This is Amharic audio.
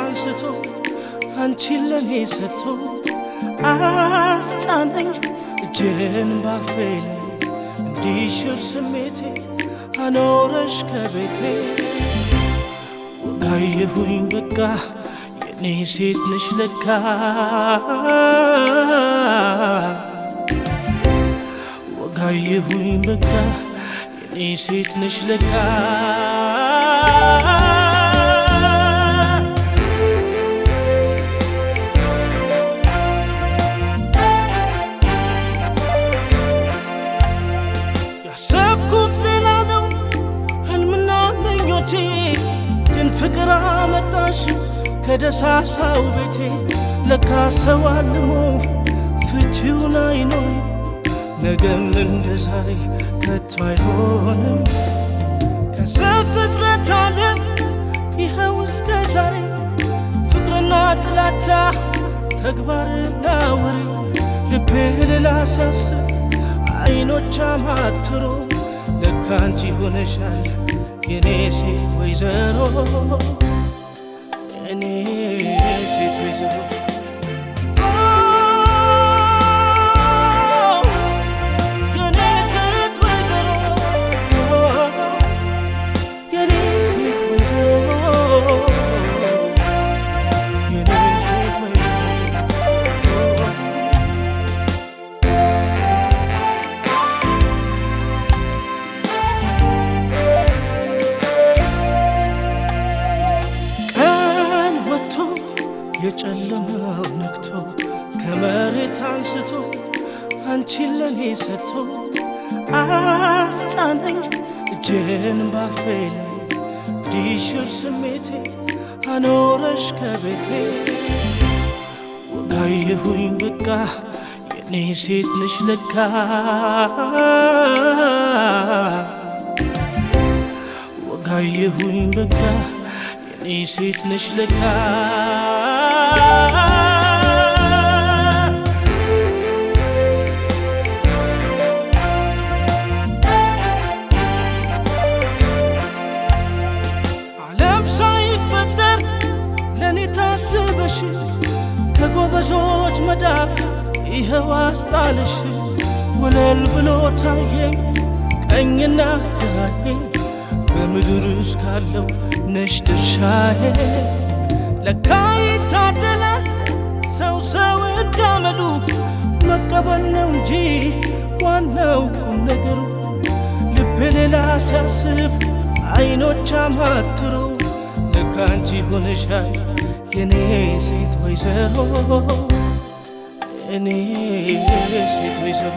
አንስቶ አንቺን ለኔ ሰጥቶ አስጫነኝ እጄን ባፌ ላይ እንዲሽር ስሜቴ አኖረሽ ከቤቴ ወጋየሁኝ በቃ የኔ ሴት ነሽ ለካ ወጋየሁኝ በቃ የኔ ሴት ነሽ ለካ ያሰብኩት ሌላ ነው ህልምና ምኞቴ ግን ፍቅር አመጣሽ ከደሳሳው ቤቴ ለካ ሰው አልሞ ፍቺውን አይኖር ነገም እንደ ዛሬ ከቶ አይሆንም ከዘፍጥረት ዓለም ይኸው እስከ ዛሬ ፍቅርና ጥላቻ ተግባርና ወሬ ልቤ ሌላ ሲያስብ አይኖች አማትሮ ለካ አንቺ ሆነሻል የኔ ሴት ወይዘሮ የኔ ሴት ወይዘሮ የጨለማው ነክቶ ከመሬት አንስቶ አንቺን ለኔ ሰጥቶ አስጫነኝ እጄን ባፌ ላይ እንዲሽር ስሜቴ አኖረሽ ከቤቴ ወጋየሁኝ በቃ የኔ ሴት ነሽ ለካ ወጋየሁኝ በቃ የኔ ሴት ነሽ ለካ ዓለም ሳይፈጠር ለኔ ታስበሽ ከጎበዞች መዳፍ ይኸው አስጣልሽ ወለል ብሎ ታየኝ ቀኝና ግራዬ በምድር እስካለው ነሽ ድርሻዬ ለካ ይታደላል ሰው እንዳመሉ መቀበል ነው እንጂ ዋናው ቁም ነገሩ ልቤ ሌላ ሲያስብ አይኖች አማትሮ ለካ አንቺ ሆነሻል የኔ ሴት ወይዘሮ የኔ ሴት ወይዘሮ